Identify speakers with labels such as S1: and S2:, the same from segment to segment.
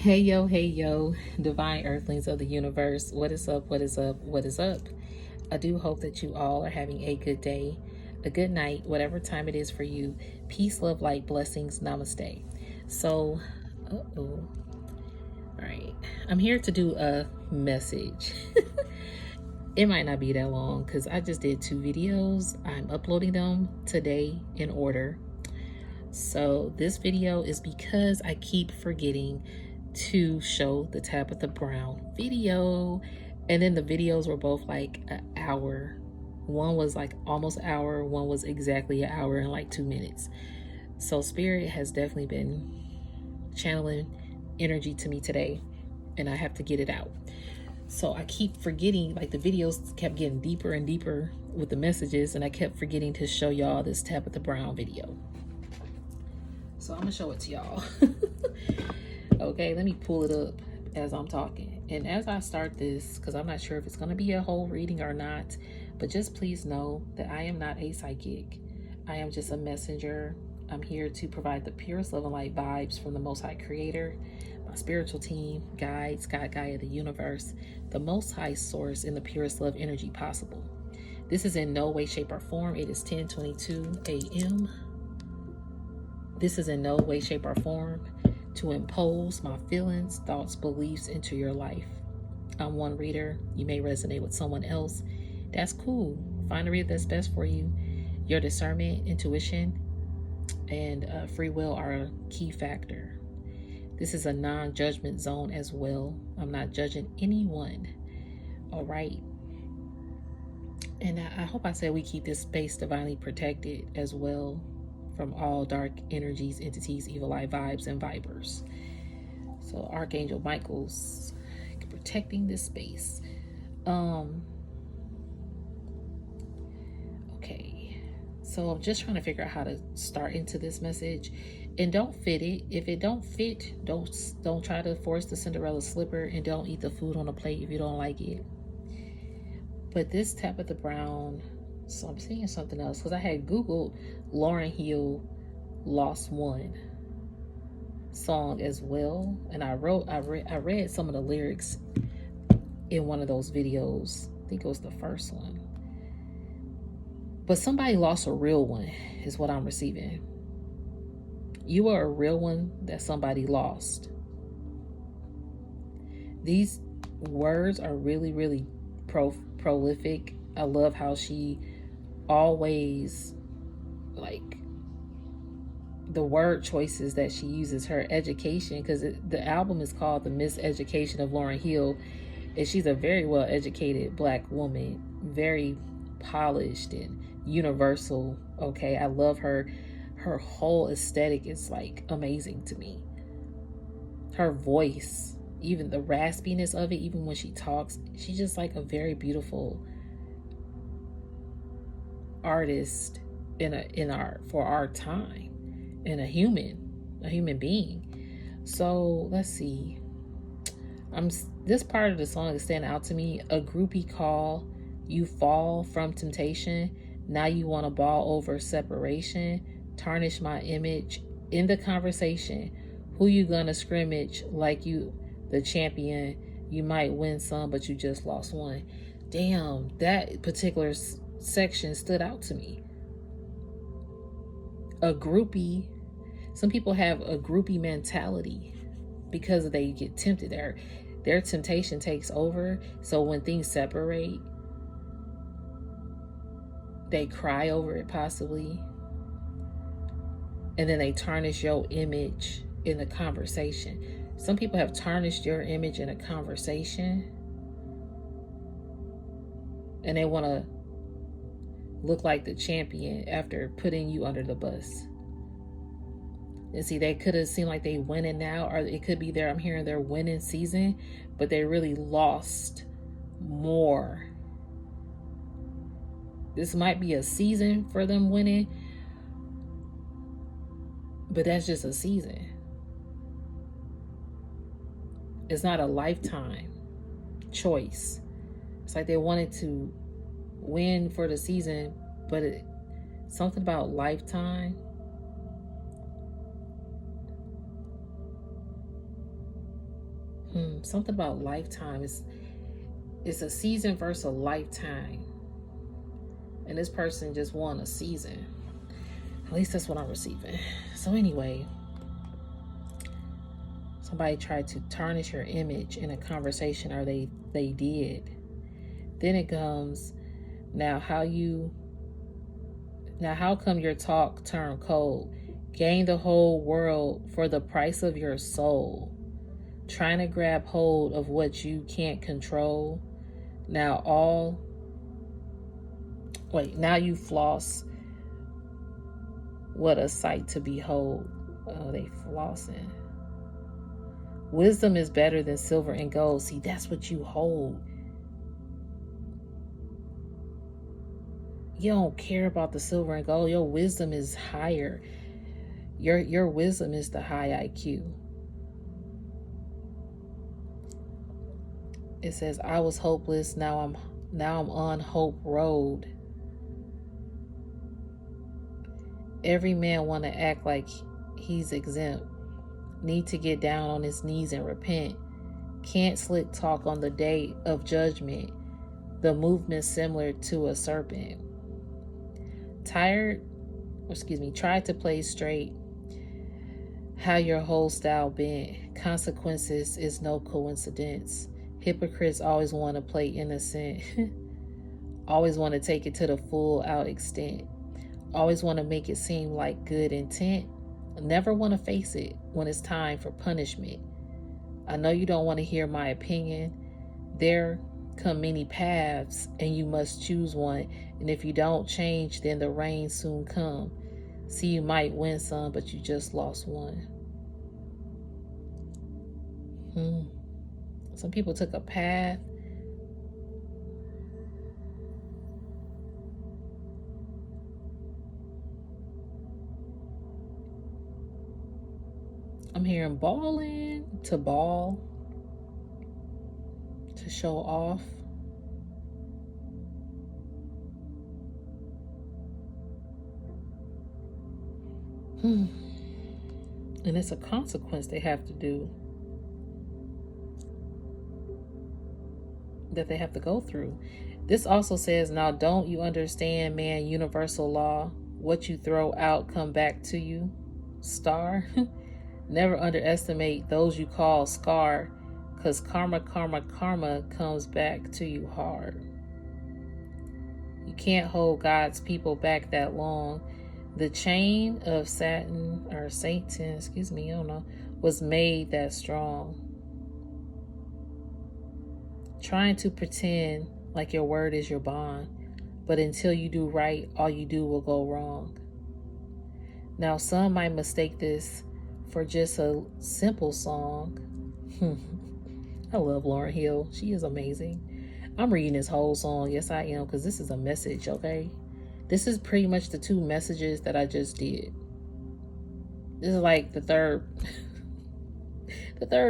S1: Hey yo, divine earthlings of the universe. What is up? What is up? What is up? I do hope that you all are having a good day, a good night, whatever time it is for you. Peace, love, light, blessings. Namaste. So, all right. I'm here to do a message. It might not be that long because I just did 2 videos. I'm uploading them today in order. So this video is because I keep forgetting to show the Tabitha Brown video, and then the videos were both like an hour. One was like almost an hour, one was exactly an hour and like 2 minutes. So Spirit has definitely been channeling energy to me today, and I have to get it out. So I keep forgetting, like the videos kept getting deeper and deeper with the messages, and I kept forgetting to show y'all this Tabitha Brown video. So I'm gonna show it to y'all. Okay, let me pull it up as I'm talking. And as I start this, because I'm not sure if it's gonna be a whole reading or not, but just please know that I am not a psychic. I am just a messenger. I'm here to provide the purest love and light vibes from the Most High Creator, my spiritual team, guides, God, Gaia, the universe, the Most High source, and the purest love energy possible. This is in no way, shape, or form. It is 10:22 a.m. This is in no way, shape, or form to impose my feelings, thoughts, beliefs into your life. I'm one reader. You may resonate with someone else. That's cool. Find a reader that's best for you. Your discernment, intuition, and free will are a key factor. This is a non-judgment zone as well. I'm not judging anyone. All right. And I hope I said we keep this space divinely protected as well from all dark energies, entities, evil eye vibes, and vibers. So Archangel Michael's protecting this space. Okay, so I'm just trying to figure out how to start into this message, and don't fit it. If it don't fit, don't try to force the Cinderella slipper, and don't eat the food on the plate if you don't like it. But this Tabitha Brown, so I'm seeing something else because I had Googled Lauryn Hill Lost One song as well, and I read some of the lyrics in one of those videos. I think it was the first one. But somebody lost a real one is what I'm receiving. You are a real one that somebody lost. These words are really, really prolific. I love how she always, like, the word choices that she uses, her education, because the album is called The Miseducation of Lauryn Hill, and she's a very well educated Black woman, very polished and universal. Okay, I love her whole aesthetic is like amazing to me. Her voice, even the raspiness of it, even when she talks, she's just like a very beautiful artist for our time, and a human being. So let's see. This part of the song is standing out to me. A groupie call, you fall from temptation. Now you want to ball over separation. Tarnish my image in the conversation. Who you gonna scrimmage like you the champion? You might win some, but you just lost one. Damn, that particular section stood out to me. A groupie, some people have a groupie mentality because they get tempted. Their temptation takes over. So when things separate, they cry over it possibly. And then they tarnish your image in the conversation. Some people have tarnished your image in a conversation, and they want to look like the champion after putting you under the bus. And see, they could have seemed like they winning now, or it could be I'm hearing their winning season, but they really lost more. This might be a season for them winning, but that's just a season. It's not a lifetime choice. It's like they wanted to win for the season, but something about lifetime. Something about lifetime. It's a season versus a lifetime. And this person just won a season. At least that's what I'm receiving. So anyway, somebody tried to tarnish your image in a conversation, or they did. Then it comes, now how come your talk turned cold? Gain the whole world for the price of your soul. Trying to grab hold of what you can't control. Now you floss. What a sight to behold. Oh, they flossing. Wisdom is better than silver and gold. See, that's what you hold. You don't care about the silver and gold. Your wisdom is higher. Your wisdom is the high IQ. It says, I was hopeless, now I'm on hope road. Every man want to act like he's exempt. Need to get down on his knees and repent. Can't slick talk on the day of judgment. The movement similar to a serpent. Tried to play straight. How your whole style bent. Consequences is no coincidence. Hypocrites always want to play innocent. Always want to take it to the full out extent. Always want to make it seem like good intent. Never want to face it when it's time for punishment. I know you don't want to hear my opinion. There come many paths and you must choose one. And if you don't change, then the rain soon come. See, you might win some, but you just lost one. Some people took a path. I'm hearing balling, to ball, to show off. And it's a consequence they have to do, that they have to go through. This also says, now don't you understand, man, universal law? What you throw out come back to you. Star. Never underestimate those you call scar, because karma comes back to you hard. You can't hold God's people back that long. The chain of Satan, was made that strong. Trying to pretend like your word is your bond, but until you do right, all you do will go wrong. Now, some might mistake this for just a simple song. I love Lauryn Hill. She is amazing. I'm reading this whole song. Yes, I am, because this is a message, okay? This is pretty much the 2 messages that I just did. This is like the third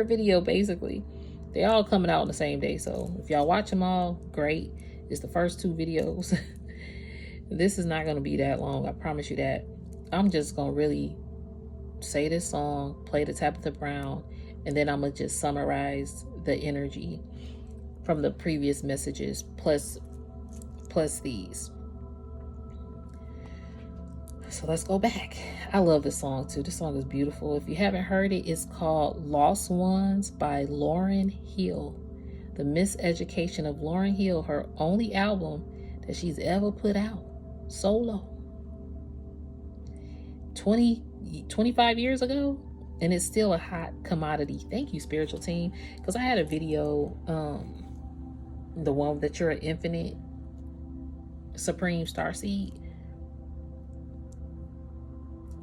S1: video, basically. They all coming out on the same day, so if y'all watch them all, great. It's the first 2 videos. This is not going to be that long, I promise you that. I'm just going to really say this song, play the Tabitha Brown, and then I'm going to just summarize the energy from the previous messages plus these. So let's go back. I love this song too. This song is beautiful. If you haven't heard it, it's called Lost Ones by Lauryn Hill. The Miseducation of Lauryn Hill, her only album that she's ever put out solo. 25 years ago, and it's still a hot commodity. Thank you, spiritual team, because I had a video, the one that you're an infinite supreme starseed,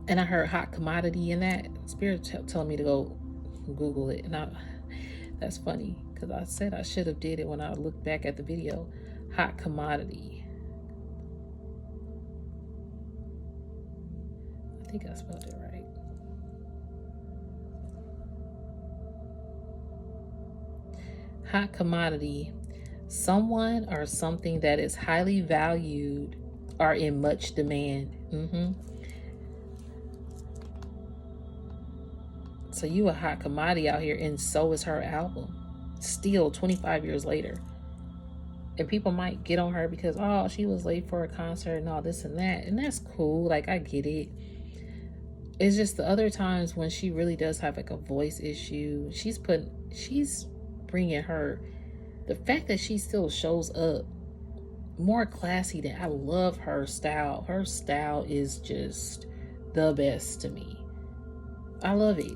S1: and I heard hot commodity in that. Spirit telling me to go Google it, and that's funny because I said I should have did it when I looked back at the video. Hot commodity. I think I spelled it right. Hot commodity. Someone or something that is highly valued or in much demand. So you a hot commodity out here, and so is her album. Still 25 years later. And people might get on her because, oh, she was late for a concert and all this and that. And that's cool. Like, I get it. It's just the other times when she really does have like a voice issue. She's bringing the fact that she still shows up more classy than, I love her style. Her style is just the best to me. I love it.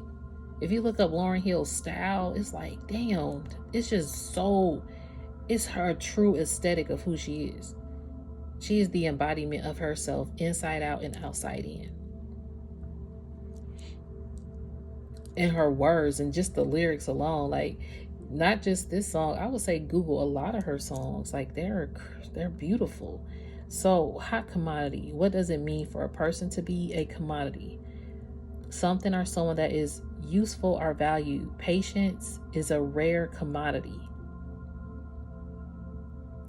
S1: If you look up Lauryn Hill's style, it's like, damn, it's just so, it's her true aesthetic of who she is. She is the embodiment of herself, inside out and outside in. And her words and just the lyrics alone, like, not just this song, I would say Google a lot of her songs. Like, they're beautiful. So, hot commodity, what does it mean for a person to be a commodity? Something or someone that is useful or valued. Patience is a rare commodity.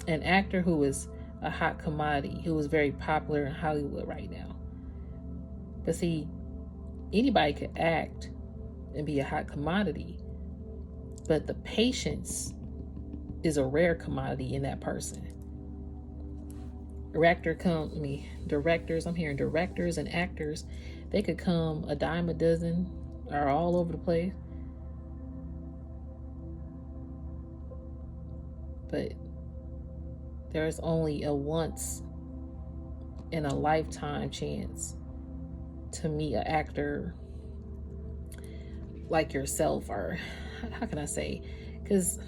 S1: An actor who is a hot commodity, who is very popular in Hollywood right now. But see, anybody could act and be a hot commodity, but the patience is a rare commodity in that person. Directors, I'm hearing directors and actors, they could come a dime a dozen, are all over the place. But there's only a once in a lifetime chance to meet an actor like yourself, or how can I say? Because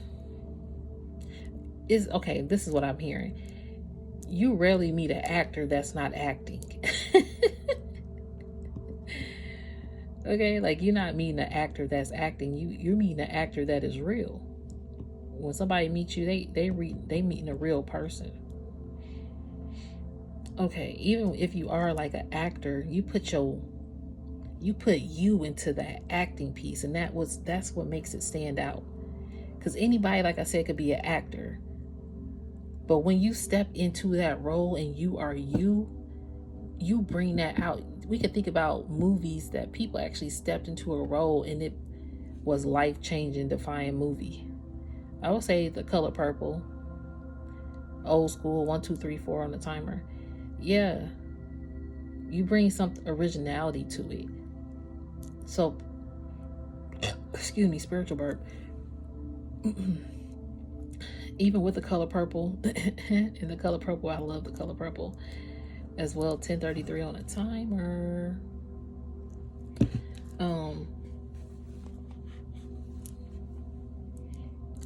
S1: this is what I'm hearing. You rarely meet an actor that's not acting. Okay, like, you're not meeting an actor that's acting. You're meeting an actor that is real. When somebody meets you, they meeting a real person. Okay, even if you are like an actor, you put you into that acting piece, and that's what makes it stand out. Because anybody, like I said, could be an actor, but when you step into that role and you are you bring that out. We could think about movies that people actually stepped into a role and it was life-changing, defying movie. I would say The Color Purple, old school, 1, 2, 3, 4 on the timer. Yeah, you bring some originality to it. So, excuse me, spiritual burp. Even with The Color Purple, in The Color Purple, I love The Color Purple as well. 10:33 on a timer.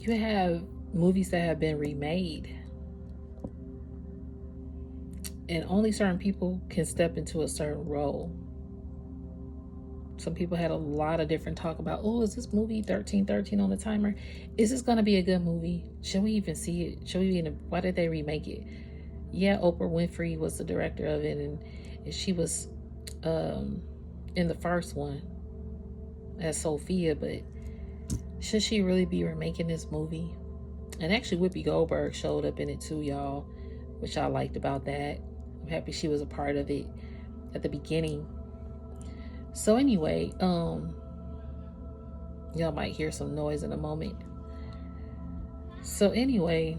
S1: You have movies that have been remade, and only certain people can step into a certain role. Some people had a lot of different talk about, oh, is this movie 1313 on the timer? Is this going to be a good movie? Should we even see it? Why did they remake it? Yeah, Oprah Winfrey was the director of it, and she was in the first one as Sophia, but should she really be remaking this movie? And actually, Whoopi Goldberg showed up in it too, y'all, which I liked about that. I'm happy she was a part of it at the beginning. So anyway, y'all might hear some noise in a moment. So anyway,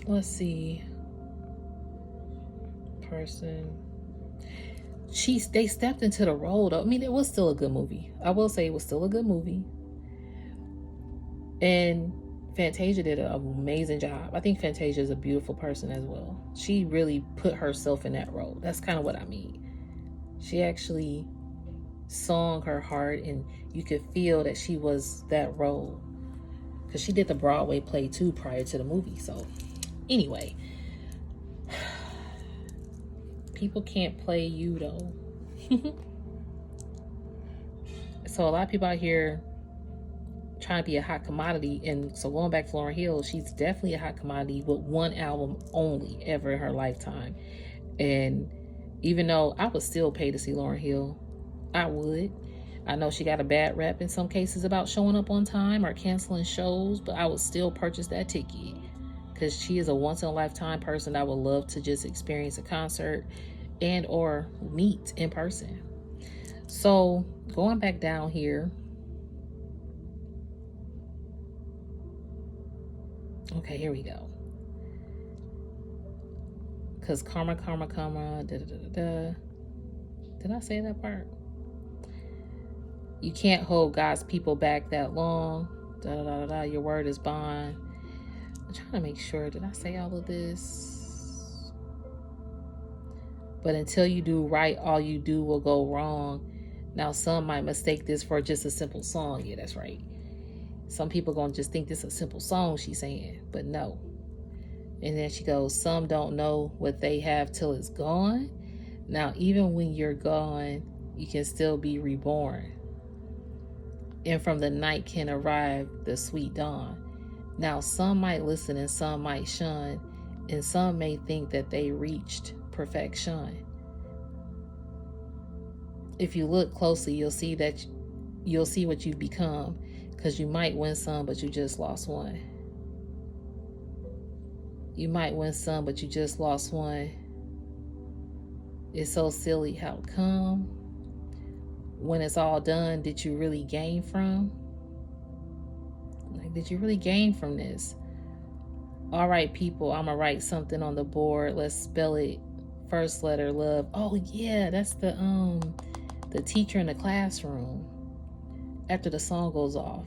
S1: let's see. Person. They stepped into the role though. I mean, it was still a good movie. I will say it was still a good movie. And Fantasia did an amazing job. I think Fantasia is a beautiful person as well. She really put herself in that role. That's kind of what I mean. She actually sung her heart, and you could feel that she was that role. Because she did the Broadway play too prior to the movie. So anyway, people can't play you though. So a lot of people out here trying to be a hot commodity. And so going back to Lauryn Hill, she's definitely a hot commodity with one album only ever in her lifetime. And even though I would still pay to see Lauryn Hill, I would. I know she got a bad rep in some cases about showing up on time or canceling shows, but I would still purchase that ticket because she is a once-in-a-lifetime person I would love to just experience a concert and or meet in person. So going back down here. Okay, here we go. Because karma, karma, karma, da da da da. Did I say that part? You can't hold God's people back that long. Da da da da da. Your word is bond. I'm trying to make sure. Did I say all of this? But until you do right, all you do will go wrong. Now, some might mistake this for just a simple song. Yeah, that's right. Some people going to just think this is a simple song she's saying, but no. And then she goes, some don't know what they have till it's gone. Now, even when you're gone, you can still be reborn. And from the night can arrive the sweet dawn. Now, some might listen and some might shun, and some may think that they reached perfection. If you look closely, you'll see what you've become, because you might win some, but you just lost one. You might win some, but you just lost one. It's so silly. How come? When it's all done, did you really gain from? Like, did you really gain from this? All right, people, I'm going to write something on the board. Let's spell it. First letter, love. Oh, yeah, that's the teacher in the classroom after the song goes off.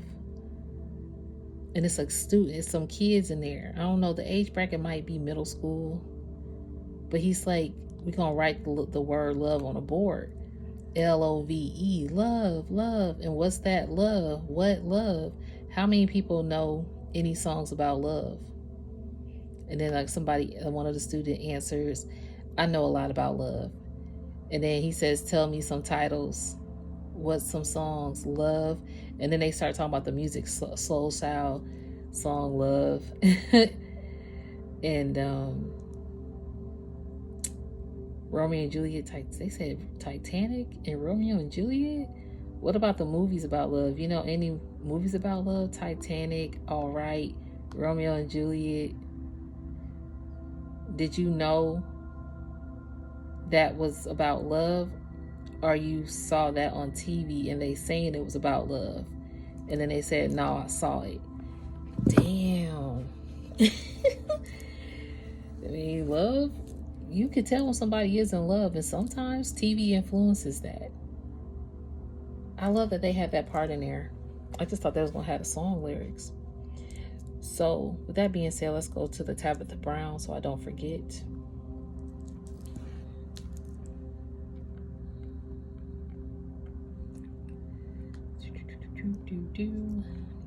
S1: And it's like it's some kids in there. I don't know, the age bracket might be middle school. But he's like, we're going to write the word love on a board. Love, love, love. And what's that love? What love? How many people know any songs about love? And then like one of the student answers, I know a lot about love. And then he says, tell me some titles. What's some songs? Love. And then they start talking about the music, Soul Child song, Love. And Romeo and Juliet, they said Titanic and Romeo and Juliet. What about the movies about love? You know any movies about love? Titanic, all right. Romeo and Juliet. Did you know that was about love? Or you saw that on TV and they saying it was about love? And then they said, no, I saw it. Damn. I mean, love, you could tell when somebody is in love, and sometimes TV influences that. I love that they had that part in there. I just thought they was going to have the song lyrics. So, with that being said, let's go to the Tabitha Brown so I don't forget.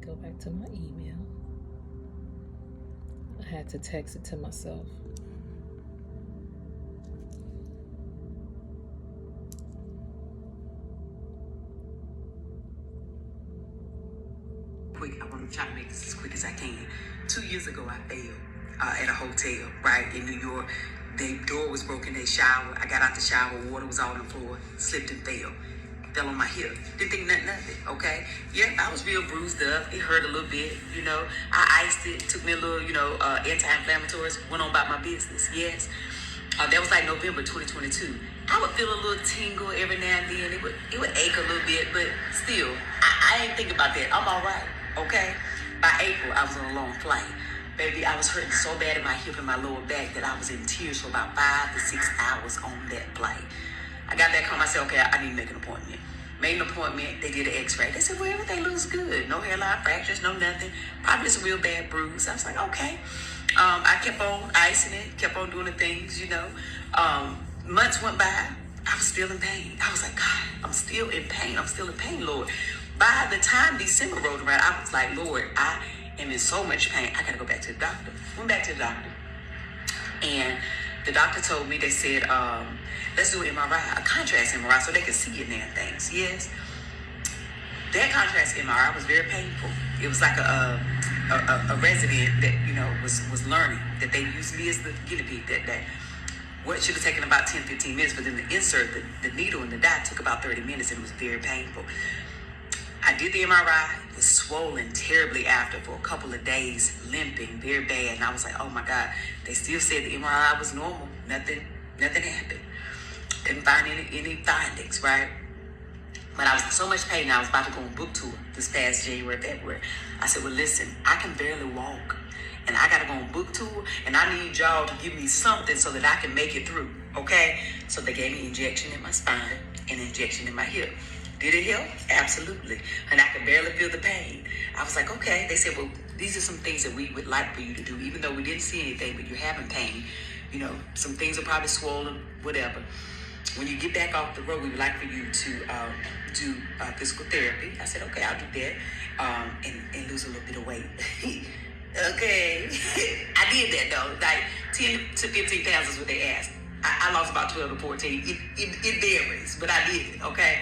S1: Go back to my email. I had to text it to myself.
S2: Quick, I want to try to make this as quick as I can. 2 years ago, I failed at a hotel, right, in New York. The door was broken, they shower. I got out the shower, water was all on the floor, slipped and fell on my hip. Didn't think nothing of it, okay? Yeah, I was real bruised up. It hurt a little bit, you know. I iced it, took me a little, anti-inflammatories, went on about my business, yes. That was like November 2022. I would feel a little tingle every now and then. It would ache a little bit, but still, I ain't think about that. I'm all right, okay? By April, I was on a long flight. Baby, I was hurting so bad in my hip and my lower back that I was in tears for about 5 to 6 hours on that flight. I got back home, I said, okay, I need to make an appointment. Made an appointment, they did an x-ray. They said, well, everything looks good. No hairline fractures, no nothing. Probably just a real bad bruise. I was like, okay. I kept on icing it, kept on doing the things, you know. Months went by, I was still in pain. I was like, God, I'm still in pain. I'm still in pain, Lord. By the time December rolled around, I was like, Lord, I am in so much pain. I got to go back to the doctor. Went back to the doctor. And the doctor told me, they said, let's do an MRI, a contrast MRI, so they can see in there things. Yes. That contrast MRI was very painful. It was like a resident that, you know, was learning, that they used me as the guinea pig that what should have taken about 10, 15 minutes for them to insert the needle in the dye took about 30 minutes, and it was very painful. I did the MRI, was swollen terribly after for a couple of days, limping very bad. And I was like, oh my God, they still said the MRI was normal. Nothing happened. Didn't find any findings, right? But I was in so much pain, and I was about to go on book tour this past January, February. I said, well, listen, I can barely walk, and I got to go on book tour, and I need y'all to give me something so that I can make it through, okay? So they gave me an injection in my spine and an injection in my hip. Did it help? Absolutely. And I could barely feel the pain. I was like, okay. They said, well, these are some things that we would like for you to do, even though we didn't see anything, but you're having pain. You know, some things are probably swollen, whatever. When you get back off the road, we would like for you to do physical therapy. I said, okay, I'll do that, and lose a little bit of weight. Okay. I did that, though. Like 10 to 15 pounds is what they asked. I lost about 12 to 14. It varies, but I did it, okay?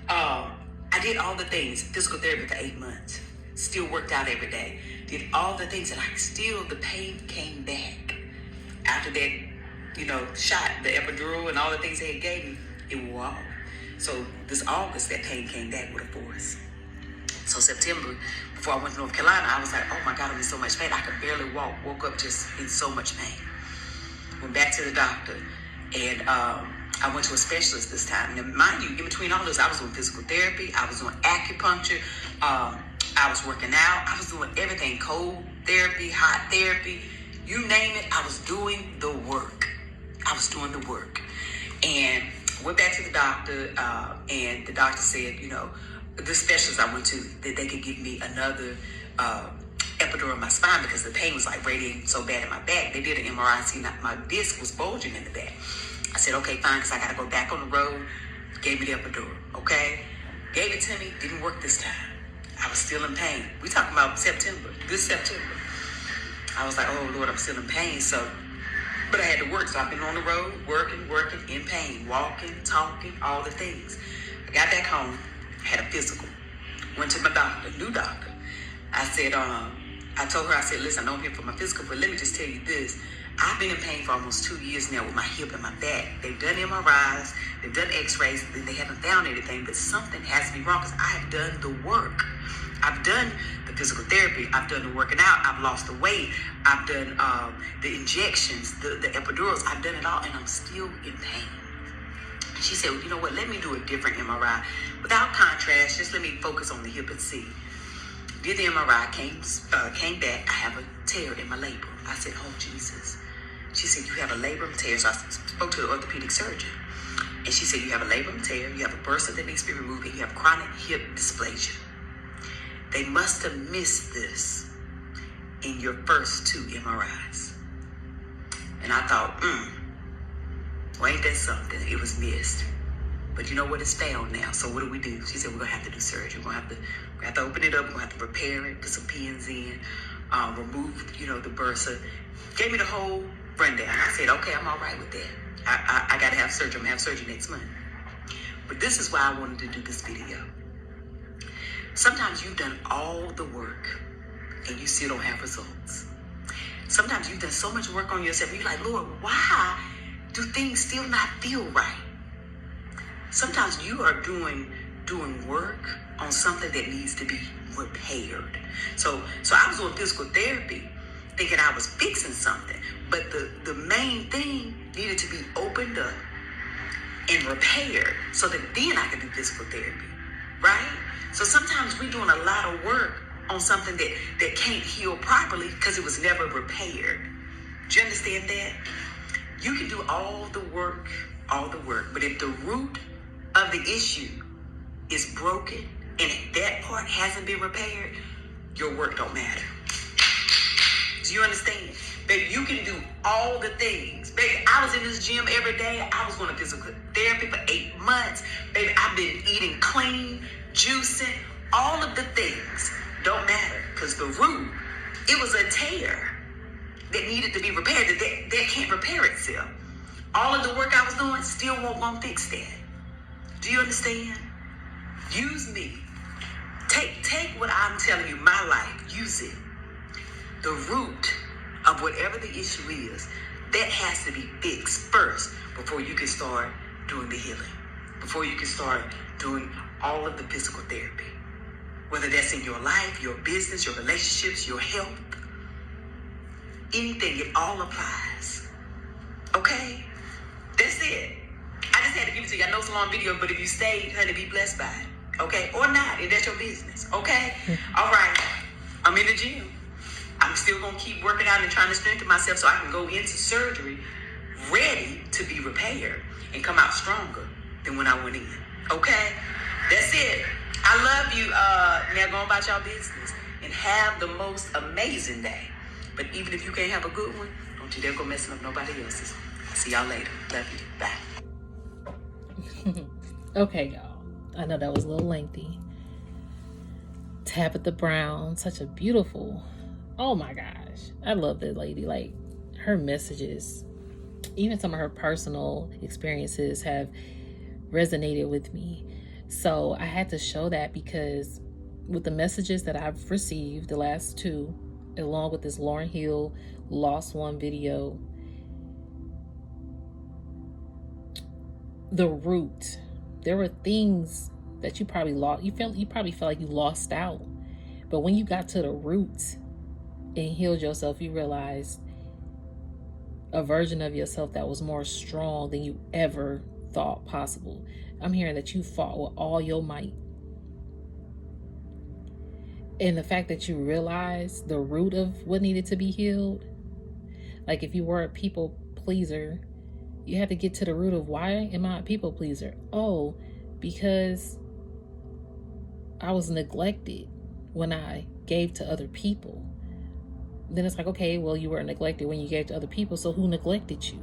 S2: I did all the things, physical therapy for 8 months. Still worked out every day. Did all the things, and the pain came back. After that, shot, the epidural and all the things they had gave me, it wore off. So this August, that pain came back with a force. So September, before I went to North Carolina, I was like, oh my God, I'm in so much pain. I could barely walk. Woke up just in so much pain. Went back to the doctor, and I went to a specialist this time. Now, mind you, in between all this, I was doing physical therapy. I was doing acupuncture. I was working out. I was doing everything, cold therapy, hot therapy. You name it, I was doing the work. And went back to the doctor, and the doctor said, the specialist I went to, that they could give me another epidural in my spine because the pain was like radiating so bad in my back. They did an MRI and seen my disc was bulging in the back. I said, okay, fine, because I got to go back on the road. Gave me the epidural, okay? Gave it to me, didn't work this time. I was still in pain. We talking about this September. I was like, oh, Lord, I'm still in pain. But I had to work. So I've been on the road, working, in pain, walking, talking, all the things. I got back home, had a physical. Went to my doctor, new doctor. I said, I told her, I said, listen, I know I'm here for my physical, but let me just tell you this. I've been in pain for almost 2 years now with my hip and my back. They've done MRIs, they've done x-rays, and they haven't found anything, but something has to be wrong because I have done the work. I've done the physical therapy, I've done the working out, I've lost the weight, I've done the injections, the epidurals, I've done it all, and I'm still in pain. She said, well, you know what, let me do a different MRI. Without contrast, just let me focus on the hip and see. Did the MRI, came back, I have a tear in my labrum. I said, oh, Jesus. She said, you have a labrum tear. So I spoke to the orthopedic surgeon. And she said, you have a labrum tear, you have a bursa that needs to be removed, and you have chronic hip dysplasia. They must have missed this in your first 2 MRIs. And I thought, well, ain't that something? It was missed. But you know what? It's found now. So what do we do? She said, we're going to have to do surgery. We're going to have to open it up. We're going to have to repair it, put some pins in, remove, the bursa. Gave me the whole rundown. I said, okay, I'm all right with that. I got to have surgery. I'm going to have surgery next month. But this is why I wanted to do this video. Sometimes you've done all the work and you still don't have results. Sometimes you've done so much work on yourself. You're like, Lord, why do things still not feel right? Sometimes you are doing work on something that needs to be repaired. So I was doing physical therapy thinking I was fixing something, but the main thing needed to be opened up and repaired so that then I could do physical therapy, right? So sometimes we're doing a lot of work on something that can't heal properly because it was never repaired. Do you understand that? You can do all the work, but if the root of the issue is broken and that part hasn't been repaired, your work don't matter. Do you understand? Baby, you can do all the things. Baby, I was in this gym every day. I was going to physical therapy for 8 months. Baby, I've been eating clean, juicing, all of the things don't matter because the root, it was a tear that needed to be repaired that can't repair itself. All of the work I was doing still won't fix that. Do you understand? Use me. Take what I'm telling you, my life, use it. The root of whatever the issue is, that has to be fixed first before you can start doing the healing, before you can start doing all of the physical therapy. Whether that's in your life, your business, your relationships, your health, anything, it all applies. Okay? That's it. I just had had to give it to you. I know it's a long video, but if you stayed, honey, be blessed by it. Okay? Or not, if that's your business. Okay? All right. I'm in the gym. I'm still going to keep working out and trying to strengthen myself so I can go into surgery ready to be repaired and come out stronger than when I went in. Okay? That's it. I love you. Now go about your business and have the most amazing day. But even if you can't have a good one, don't you dare go messing up nobody else's. See y'all later. Love you. Bye.
S1: Okay, y'all. I know that was a little lengthy. Tabitha Brown, such a beautiful, oh my gosh. I love that lady. Like, her messages, even some of her personal experiences have resonated with me. So I had to show that because with the messages that I've received, the last two, along with this Lauryn Hill Lost One video, the root, there were things that you probably lost. You probably felt like you lost out. But when you got to the root and healed yourself, you realized a version of yourself that was more strong than you ever thought possible. I'm hearing that you fought with all your might. And the fact that you realized the root of what needed to be healed, like if you were a people pleaser, you had to get to the root of, why am I a people pleaser? Oh, because I was neglected when I gave to other people. Then it's like, okay, well, you were neglected when you gave to other people, so who neglected you?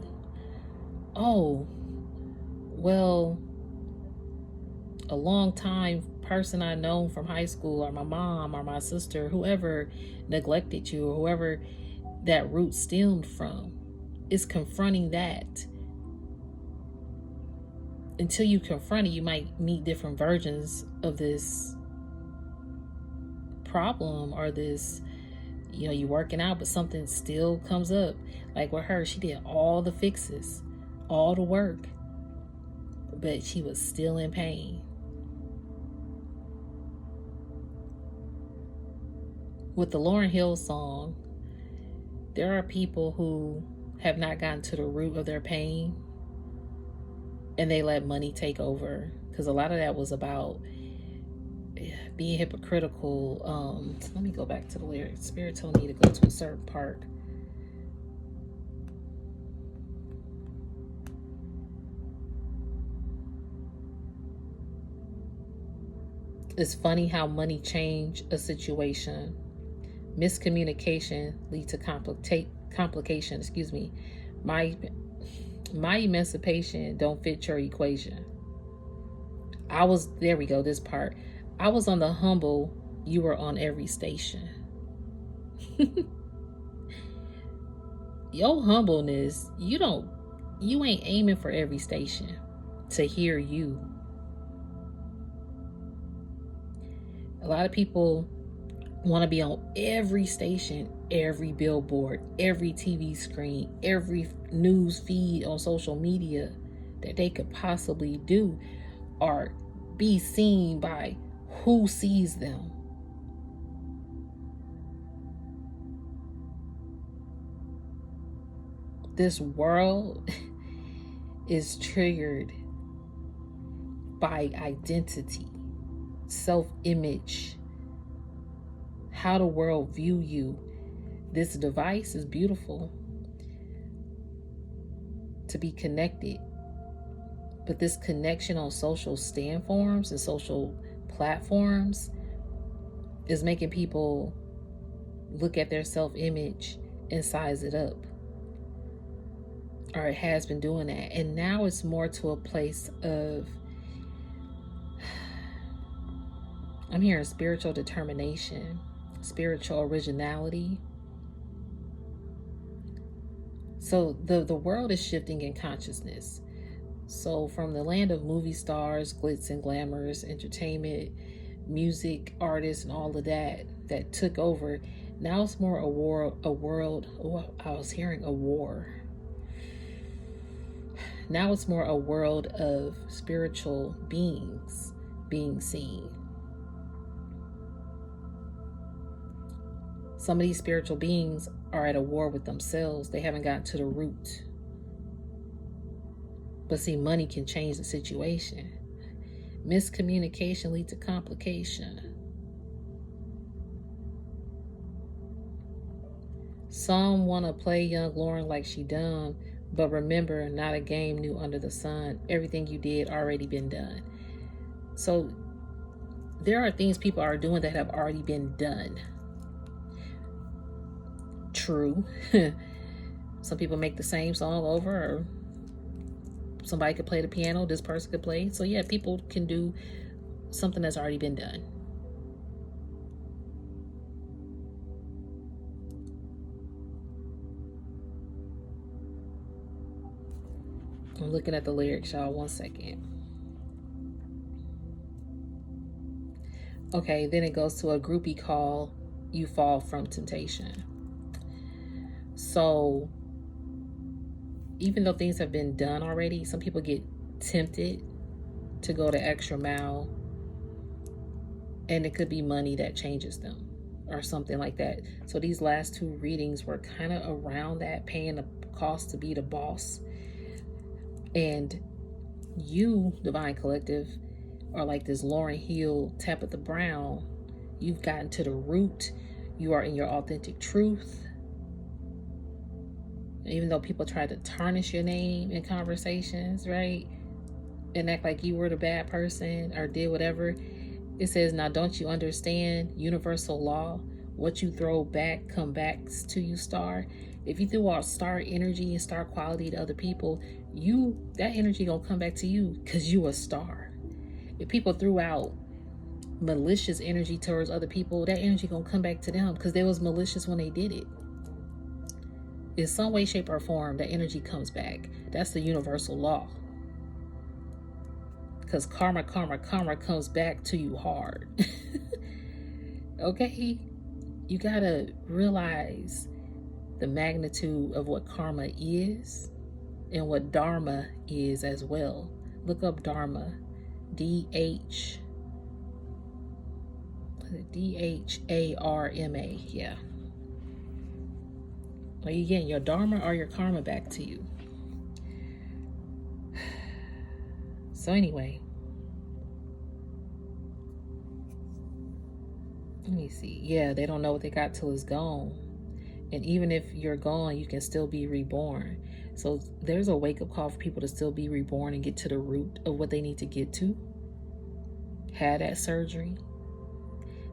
S1: Oh, well, a long time person I know from high school, or my mom or my sister, whoever neglected you, or whoever that root stemmed from, is confronting that. Until you confront it, you might meet different versions of this problem, or this, you're working out, but something still comes up. Like with her, she did all the fixes, all the work, but she was still in pain. With the Lauryn Hill song, there are people who have not gotten to the root of their pain, and they let money take over, because a lot of that was about being hypocritical. Let me go back to the lyrics. Spirit told me to go to a certain part. It's funny how money changed a situation. Miscommunication lead to complication. Excuse me. My emancipation don't fit your equation. There we go, this part. I was on the humble, you were on every station. Your humbleness, you ain't aiming for every station to hear you. A lot of people want to be on every station, every billboard, every TV screen, every news feed on social media that they could possibly do, or be seen by who sees them. This world is triggered by identity, self-image, how the world view you. This device is beautiful to be connected, but this connection on social stand forms and social platforms is making people look at their self-image and size it up, or it has been doing that. And now it's more to a place of, I'm hearing spiritual determination, spiritual originality. So the world is shifting in consciousness. So from the land of movie stars, glitz and glamours, entertainment, music, artists, and all of that took over, now it's more a world. I was hearing a war. Now it's more a world of spiritual beings being seen. Some of these spiritual beings are at a war with themselves. They haven't gotten to the root. But see, money can change the situation. Miscommunication leads to complication. Some want to play young Lauren like she dumb, but remember, not a game new under the sun. Everything you did already been done. So there are things people are doing that have already been done. True. Some people make the same song over, or somebody could play the piano, this person could play. So yeah, people can do something that's already been done. I'm looking at the lyrics, y'all. 1 second. Okay, then it goes to a groupie call, You Fall from Temptation. So even though things have been done already, some people get tempted to go the extra mile, and it could be money that changes them or something like that. So these last two readings were kind of around that, paying the cost to be the boss. And you, Divine Collective, are like this Lauryn Hill, Tabitha Brown. You've gotten to the root. You are in your authentic truth. Even though people try to tarnish your name in conversations, right? And act like you were the bad person or did whatever. It says, now don't you understand universal law? What you throw back, come back to you, star. If you threw out star energy and star quality to other people, that energy gonna come back to you because you a star. If people threw out malicious energy towards other people, that energy gonna come back to them because they was malicious when they did it. In some way, shape, or form, that energy comes back. That's the universal law. Because karma comes back to you hard. Okay? You gotta realize the magnitude of what karma is and what dharma is as well. Look up dharma. D-H-A-R-M-A. Yeah. Are you getting your dharma or your karma back to you? So anyway, let me see. Yeah, they don't know what they got till it's gone. And even if you're gone, you can still be reborn. So there's a wake-up call for people to still be reborn and get to the root of what they need to get to. Had that surgery.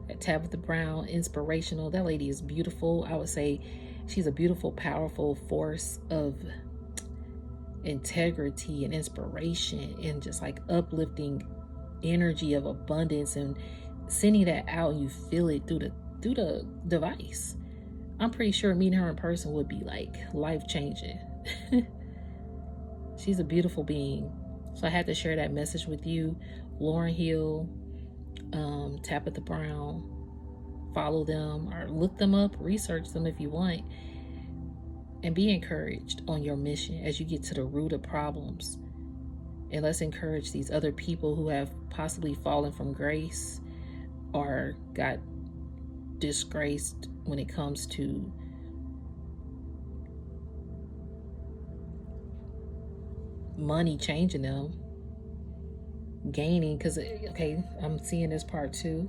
S1: That Tabitha Brown, inspirational. That lady is beautiful. I would say she's a beautiful, powerful force of integrity and inspiration and just like uplifting energy of abundance and sending that out, and you feel it through the device. I'm pretty sure meeting her in person would be like life-changing. She's a beautiful being. So I had to share that message with you. Lauryn Hill, Tabitha Brown. Follow them or look them up, research them if you want, and be encouraged on your mission as you get to the root of problems. And let's encourage these other people who have possibly fallen from grace or got disgraced when it comes to money changing them, gaining. Because, okay, I'm seeing this part too.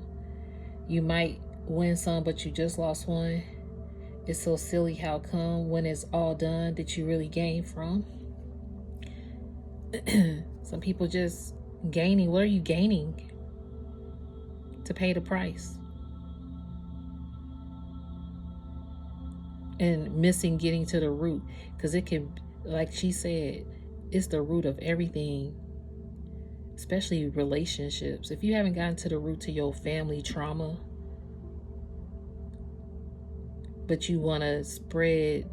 S1: You might win some, but you just lost one. It's so silly how come when it's all done did you really gain from? Some people just gaining. What are you gaining to pay the price? And missing getting to the root, because it can, like she said, it's the root of everything, especially relationships. If you haven't gotten to the root to your family trauma, but you want to spread,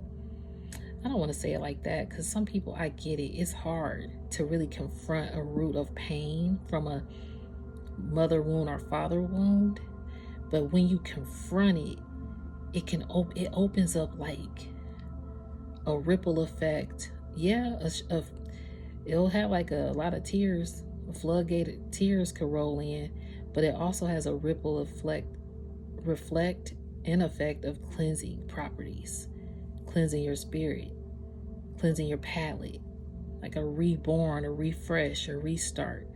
S1: I don't want to say it like that, because some people, I get it, it's hard to really confront a root of pain from a mother wound or father wound. But when you confront it, it opens up like a ripple effect. Yeah, it'll have like a lot of tears, a floodgate of tears could roll in, but it also has a ripple reflect and effect of cleansing properties, cleansing your spirit, cleansing your palate, like a reborn, a refresh, a restart,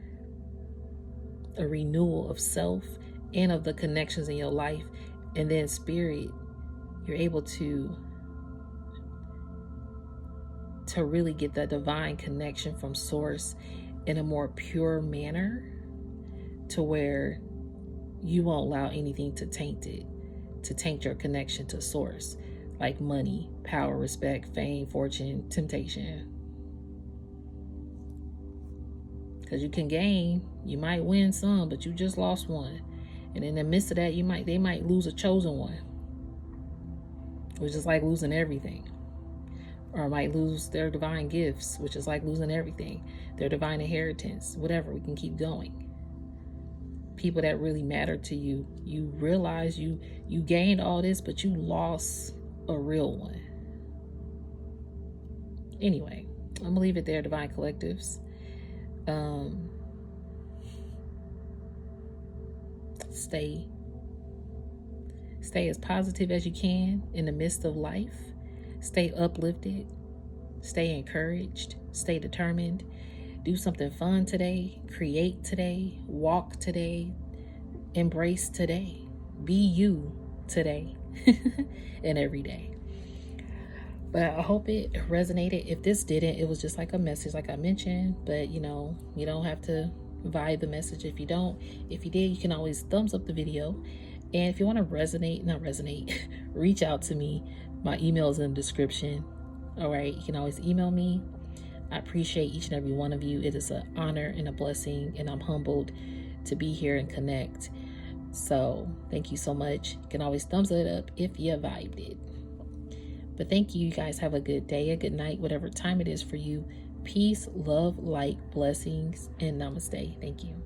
S1: a renewal of self and of the connections in your life. And then spirit, you're able to really get that divine connection from source in a more pure manner, to where you won't allow anything to taint it, to taint your connection to source, like money, power, respect, fame, fortune, temptation. Because you can gain, you might win some, but you just lost one. And in the midst of that, they might lose a chosen one, which is like losing everything. Or might lose their divine gifts, which is like losing everything, their divine inheritance, whatever. We can keep going. People that really matter to you, you realize you gained all this, but you lost a real one. Anyway, I'm gonna leave it there, divine collectives. Stay as positive as you can in the midst of life. Stay uplifted, stay encouraged, stay determined. Do something fun today, create today, walk today, embrace today, be you today and every day. But I hope it resonated. If this didn't, it was just like a message, like I mentioned. But you don't have to vibe the message if you don't. If you did, you can always thumbs up the video. And if you want to reach out to me. My email is in the description. All right, you can always email me. I appreciate each and every one of you. It is an honor and a blessing, and I'm humbled to be here and connect. So thank you so much. You can always thumbs it up if you vibed it. But thank you. You guys have a good day, a good night, whatever time it is for you. Peace, love, light, blessings, and namaste. Thank you.